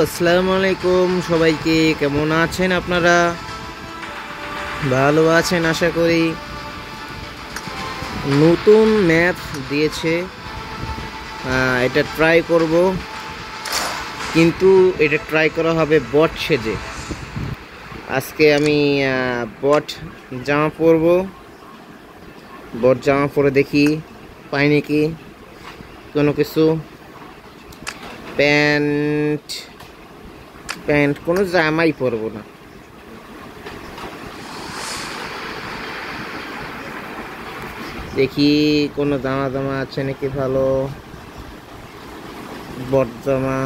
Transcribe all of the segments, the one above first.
আসসালামু আলাইকুম সবাইকে। কেমন আছেন আপনারা? ভালো আছেন আশা করি। নতুন ম্যাপ দিয়েছে, এটা ট্রাই করব, কিন্তু এটা ট্রাই করা হবে বট সেজে। আজকে আমি বট জামা পরব, বট জামা পরে দেখি পাই নাকি কোনো কিছু। প্যান্ট কোনো জামাই পরবো না। দেখি কোনো জামা আছে নাকি ভালো। বট জামা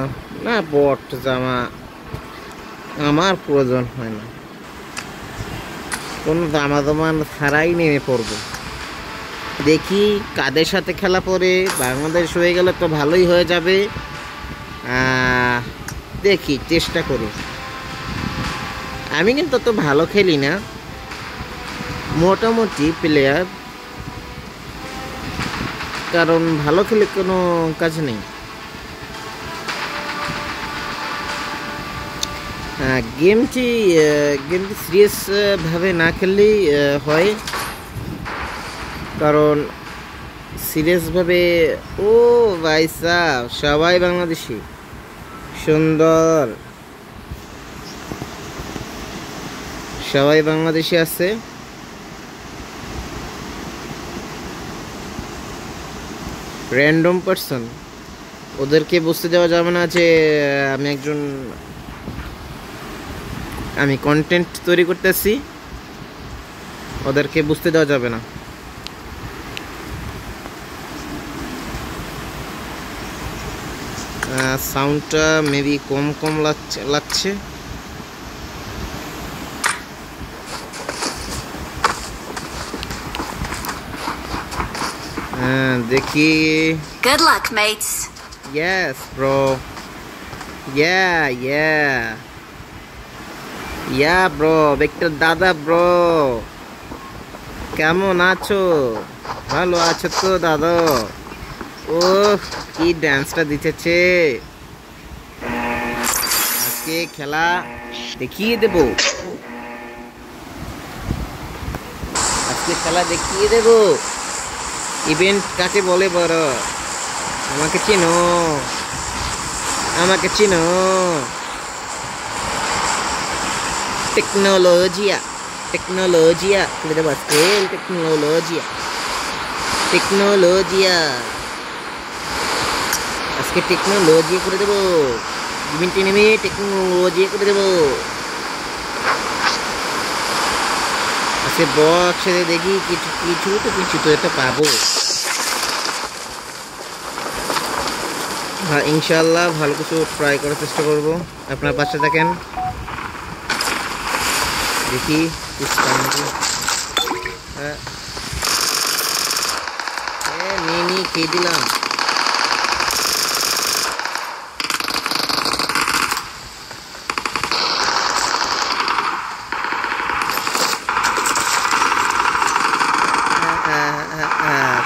না, বট জামা আমার প্রয়োজন হয় না। কোনো জামা ছাড়াই নেমে পড়বো। দেখি কাদের সাথে খেলা পড়ে। বাংলাদেশ হয়ে গেলে তো ভালোই হয়ে যাবে। দেখি, চেষ্টা করি। আমি কিন্তু তো ভালো খেলি না, মোটামুটি প্লেয়ার, কারণ ভালো খেলে কোনো কাজ নেই। গেমটি সিরিয়াস ভাবে না খেললেই হয়, কারণ সিরিয়াস ভাবে ও ভাই সাহ, সবাই বাংলাদেশি। সুন্দর, সবাই বাংলাদেশি আছে। র্যান্ডম পারসন, ওদেরকে বুঝতে দেওয়া যাবে না যে আমি কন্টেন্ট তৈরি করতেছি। ওদেরকে বুঝতে দেওয়া যাবে না। সাউন্ডটা মেবি কম লাগছে। দেখি। Good luck, mates. Yes, bro. Yeah, bro. Victor দাদা bro. কেমন আছো? ভালো আছো তো দাদা? ও কি ড্যান্সটা দিতেছে। আজকে খেলা দেখিয়ে দেব। ইভেন্ট কাকে বলে বড়? আমাকে চিনো। টেকনোলজিয়া করে দেবো আজকে। টেকনোলজিয়া আজকে টেকনোলজি করে দেবো। ইভেন্টে নেমে টেকনোলজি করে দেবো। আজকে বক্স দেখি কিছু তো একটা পাবো। হ্যাঁ, ইনশাল্লাহ ভালো কিছু ট্রাই করার চেষ্টা করবো। আপনার পাশে থাকেন, দেখি নিয়ে খেয়ে দিলাম।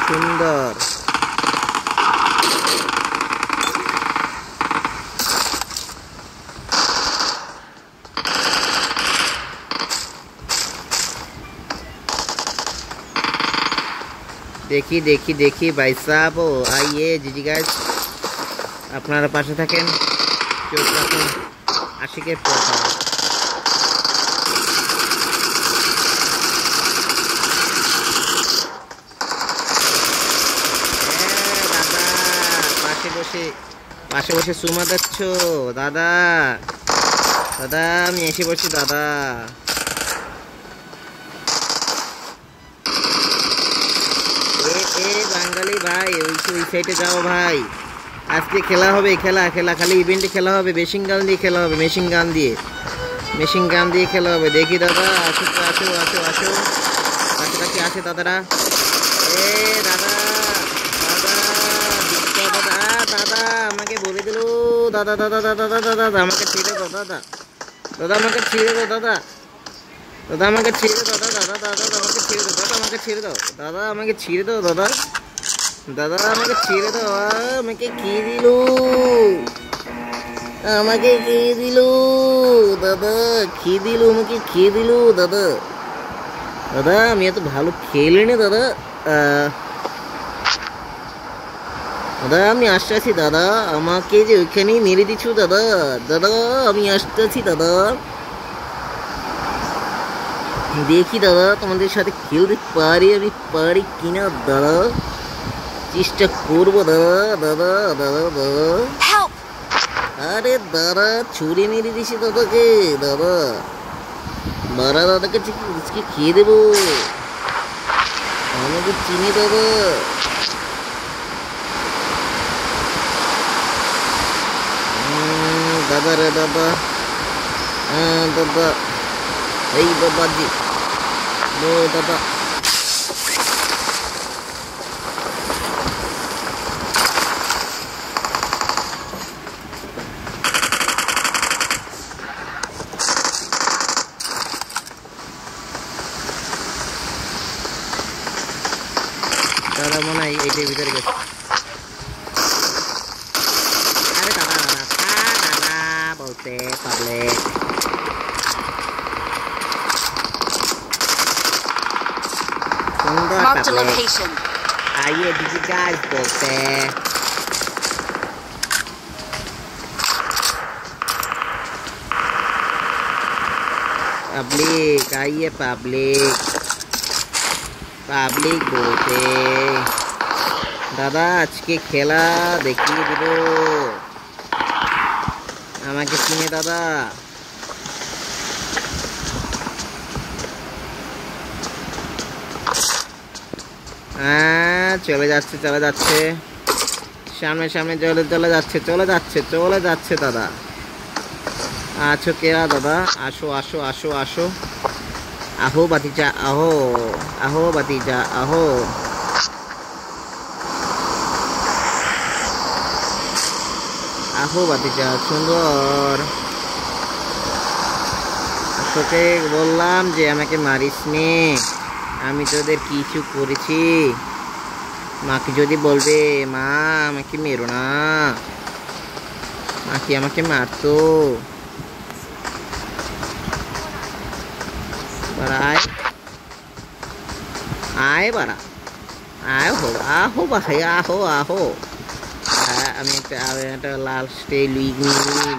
সুন্দর। দেখি ভাই সাহেব, আইয়ে জিজি গাইস, আপনারা পাশে থাকেন, চোখ রাখুন আশিকের প্রোফাইল। দাদা পাশে বসে চুমা দিচ্ছ দাদা। আমি এসে বসছি দাদা। বাঙালি ভাই, ওই সাইডে যাও ভাই। আজকে খেলা হবে, খেলা খালি ইভেন্টে খেলা হবে। মেশিন গান দিয়ে খেলা হবে। মেশিন গান দিয়ে খেলা হবে। দেখি দাদা, আসো কাছাকাছি আসে দাদারা। দাদা আমাকে বলে দিল। দাদা আমাকে ছেড়ে দাও দাদা। আমাকে ছেড়ে দাও দাদা। আমাকে ছেড়ে দাও দাদা। আমাকে ছেড়ে দাও। আমাকে কি দিল? আমাকে খেয়ে দিল দাদা, খেয়ে দিল, আমাকে খেয়ে দিল দাদা। দাদা আমি এত ভালো খেলে না দাদা। দাদা আমি আসতেছি দাদা, আমাকে যে ওইখানেই মেরে দিচ্ছ দাদা। দাদা আমি আসতেছি দাদা, দেখি দাদা তোমাদের সাথে খেলতে পারি কিনা দাদা, চেষ্টা করবো দাদা। দাদা দাদা দাদা, Help! আরে দাদা ছুরি মেরে দিছি দাদাকে দাদা। মারা দাদাকে আজকে খেয়ে দেবো, আমাকে চিনি দাদা। দাদা রে দাদা, দাদা এই বাবাজি ও দাদা। দাদা মনে হয় এইটার ভিতরে গেছে। আরে দাদা দাদা দাদা বলতে পারলে সুন্দর Marked a পারলে। location. आइए दीदी गाइस बोलते हैं। पब्लिक आइए, पब्लिक पब्लिक बोलते। दादा আজকে খেলা দেখিয়ে দিব, আমাকে চিনে দাদা। চলে যাচ্ছে সামনে সামনে চলে যাচ্ছে দাদা। আছো কেরা দাদা, আসো আসো আসো আসো, আহো বাতিজা আহো, আহো বাতিজা আহো। আহো বাতিজা সুন্দর। তোকে বললাম যে আমাকে মারিস নে, আমি তোদের কিছু করেছি। মাকে যদি বলবে মা আমাকে মেরো না, মা কি আমাকে মারতো। আয় আয় বাড়া, আয় হো আহো ভাই আহো আহো। আমি একটা লাল স্টে লুই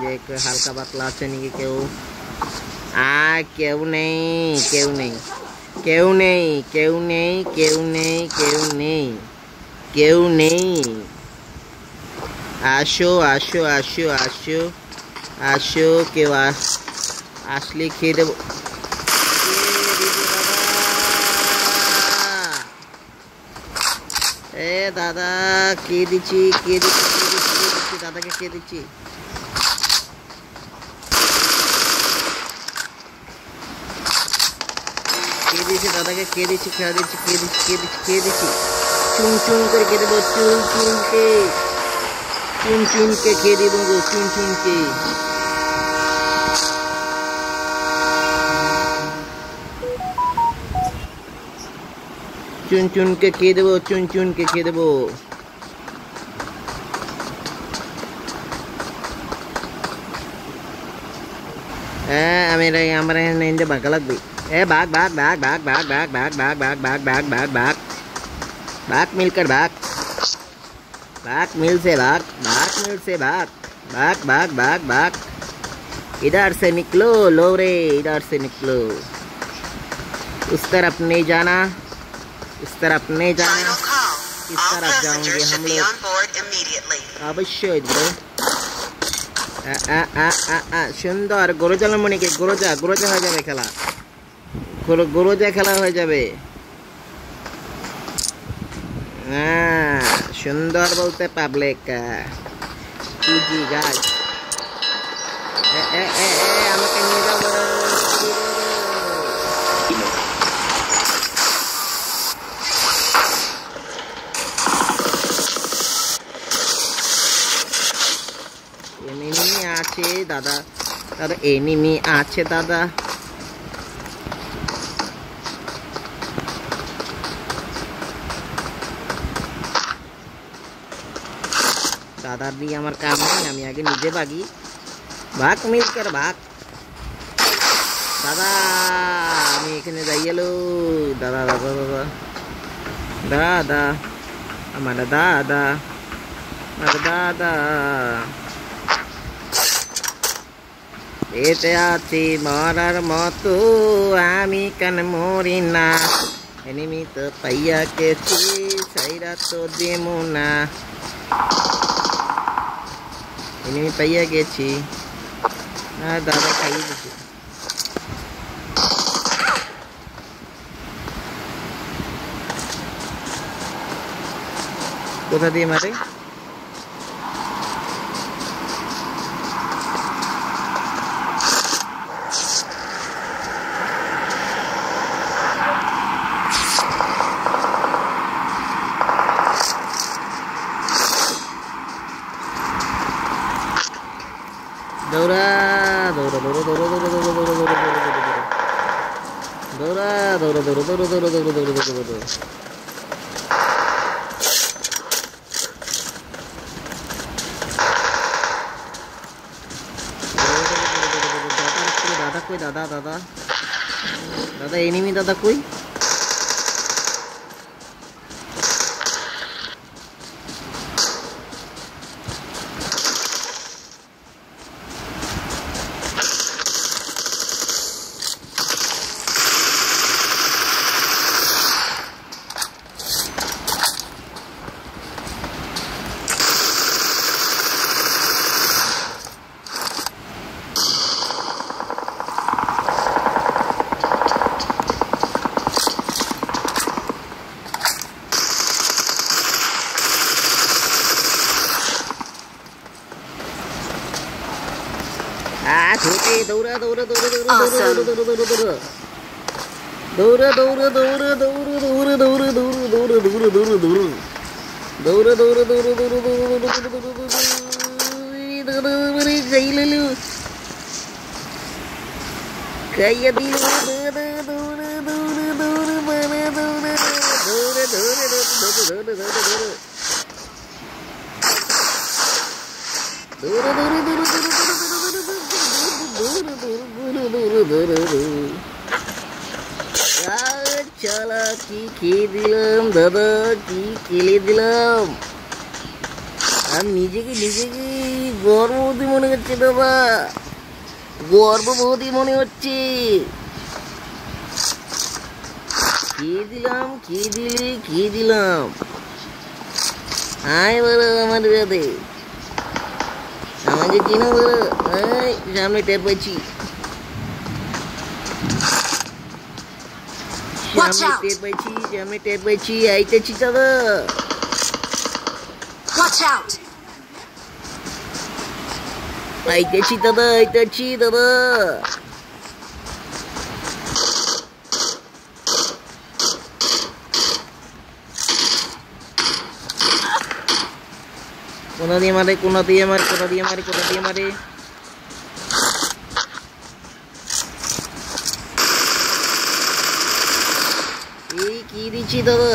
যে হালকা পাতলা আছে নাকি কেউ? কেউ নেই কেউ নেই কেউ নেই কেউ নেই কেউ নেই কেউ নেই কেউ নেই। আসো আসো আসো আসো আসো, কেউ আসলে খেয়ে দেবো। এ দাদা কে দিচ্ছি দাদাকে কে দিচ্ছি। দাদাকে কে দিচ্ছি চুন চুন করে কে দেবো, চুন চুনকে খেয়ে দেবো গো, চুনকে। চুনকে খেয়ে দেবো, চুনকে খেয়ে দেবো। হ্যাঁ আমার এখানে বাঁকা লাগবে। भाग भाग भाग भाग भाग भाग भाग भाग भाग भाग भाग भाग भाग भाग मिलकर भाग, भाग मिल से भाग, भाग भाग भाग भाग। इधर से निकलो लो रे, इधर से निकलो। उस तरफ नहीं जाना, इस तरफ नहीं जाना, इस तरफ जाओगे हम लोग अवश्य। সুন্দর গোরজালমণিকে গোরজা হয়ে যাবে খেলা, গোরজা খেলা হয়ে যাবে। সুন্দর বলতে পাবলিক গাছ। আমাকে নিয়ে যাবো। এনিমি আছে দাদা, এনিমি আছে দাদা। দাদার দিয়ে আমার কাম নেই, আমি আগে নিজে ভাগি, ভাগ মিল্কার ভাগ। দাদা আমি এখানে যাই এলো। দাদা দাদা দাদা দাদা আমার দাদা আমার দাদা এতে আছি মরার মতো আমি কেন মরি না। এনিমি তো পাইয়া গেছি সাইরা তো দেমু না। এনিমি পাইয়া গেছি আর দাদা খাইয়ে দিছি। কোথা দিয়ে মারে? দৌড়া দৌড়া দৌড়া দৌড়া দৌড়া দৌড়া দৌড়া দৌড়া দৌড়া দৌড়া দৌড়া দৌড়া দৌড়া দৌড়া দৌড়া দৌড়া দৌড়া দৌড়া। দাদা কই? দাদা দাদা দাদা এনিমি দাদা কই? छोटे दौड़ा दौड़ा दौड़ा दौड़ा Awesome. दौड़ा दौड़ा दौड़ा दौड़ा दौड़ा दौड़ा दौड़ा दौड़ा दौड़ा दौड़ा दौड़ा दौड़ा दौड़ा दौड़ा दौड़ा दौड़ा दौड़ा कई ले लो कई दिल दौड़ा दौड़ा दौड़ा दौड़ा मारे दौड़ा दौड़ा दौड़ा दौड़ा दौड़ा दौड़ा दौड़ा चला की খেয়ে দিলাম দাদা, কি খেলে দিলাম। আর নিজেকে নিজেকে গর্ভবতী মনে হচ্ছে দাদা, গর্ভবতী মনে হচ্ছে। খেয়ে দিলাম, খেয়ে দিলে খেয়ে দিলাম। আয় বলো আমার সাথে, আমাকে চিনো বলো। সামনে ট্যাপ পাচ্ছি, সামনে ট্যাপ পাচ্ছি, সামনে ট্যাপ পাচ্ছি, আইতেছি দাদা। আইতেছি দাদা, আইতেছি দাদা। কোনা দিয়ে মারে, কোনা দিয়ে মারে, কোনা দিয়ে মারে, কোনা দিয়ে মারে। এই কি দিচ্ছি দাদা,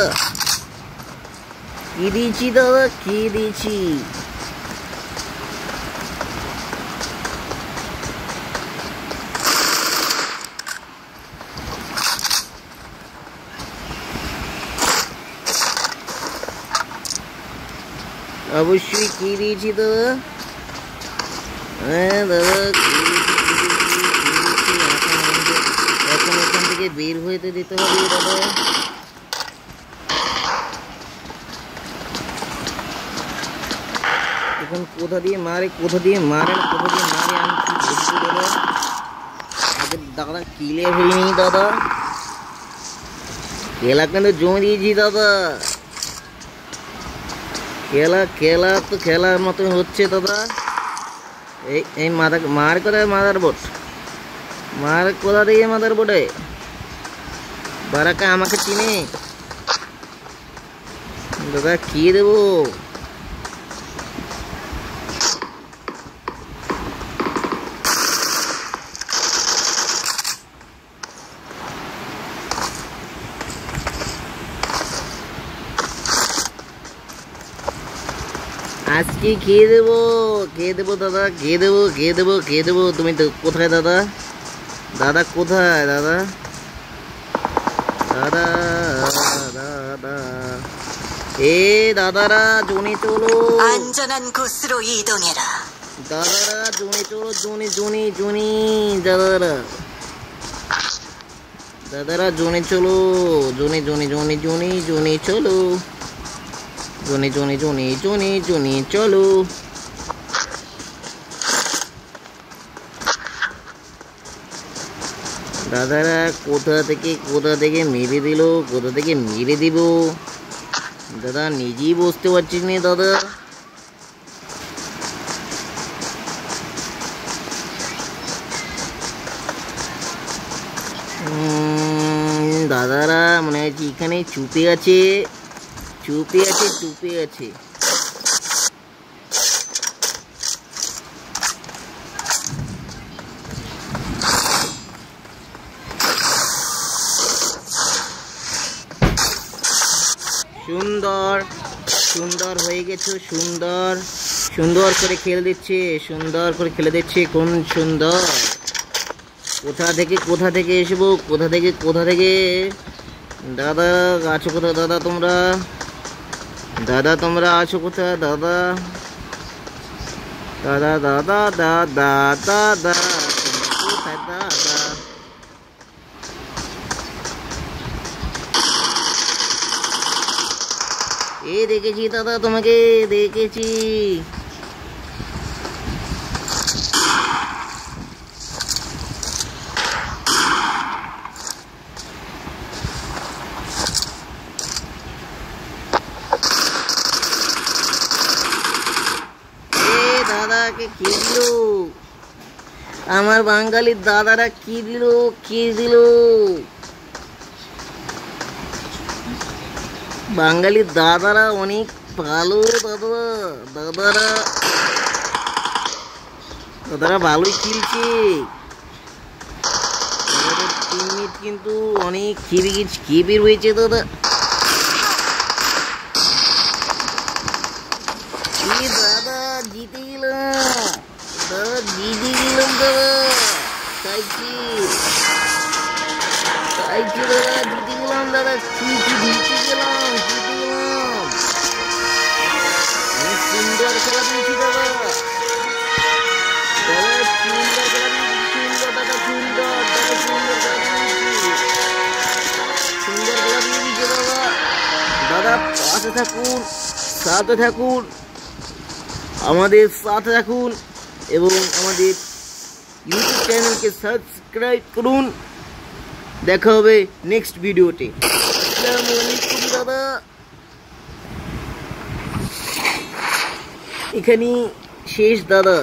কি দিচ্ছি দাদা, কি দিচ্ছি। অবশ্যই কি দিয়েছি দাদা। হ্যাঁ দাদা কি দিয়েছি, এখন এখান থেকে বের হইতে দিতে হবে দাদা। এখন কোথা দিয়ে মারে, কোথা দিয়ে মারে, কোথা দিয়ে মারে আমি কি বলছি দাদা। আগে দাদা কিলে ফেলিনি দাদা, খেলা কিন্তু জমে দিয়েছি দাদা। খেলা খেলা তো খেলার মতো হচ্ছে দাদা। এই মার কোথায় মাদার বোর্ড, মার কোথা দিয়ে মাদার বোর্ডে। বারাকা আমাকে চিনে দাদা, কি দেবো। আজকে বলছি খেয়ে দেবো দাদা, খেয়ে দেবো। তুমি তো কোথায় দাদা? দাদা কোথায় দাদা? দাদা দাদা এ দাদারা জোনে চলো, 안전한 곳으로 이동해라. দাদারা জোনে চলো, জোনে দাদারা জোনে চলো, জোনে চলো, জোনে চলো। দাদারা কোথা থেকে মেরে দিল, কোথা থেকে মেরে দিব দাদা, নিজেই বুঝতে পারছিস না দাদা। দাদারা মনে হচ্ছে এখানে চুপে আছে। সুন্দর হয়ে গেছে, সুন্দর করে খেলে দিচ্ছে, কোন সুন্দর। কোথা থেকে এসবো, কোথা থেকে দাদা আছো কোথায়? দাদা তোমরা আছো কোথায়? দাদা কোথায় দাদা? দেখেছি দাদা, তোমাকে দেখেছি। দাদাকে কি দিল আমার বাঙালির দাদারা? কি দিল বাঙালির দাদারা? অনেক ভালো দাদারা ভালোই খেলছে। টিমমেট কিন্তু অনেক খেপে রয়েছে দাদা। দাদা জিতে গেলাম দাদা, চাইছি দাদা, জিতে গেলাম দাদা, জিতে গেলাম। সুন্দর খেলা দিয়েছি দাদা, দাদা পাশে থাকুন, সাথে থাকুন, আমাদের সাথে থাকুন এবং আমাদের ইউটিউব চ্যানেলকে সাবস্ক্রাইব করুন। দেখা হবে নেক্সট ভিডিওতে। আসসালামু আলাইকুম দাদা। এখানেই শেষ দাদা।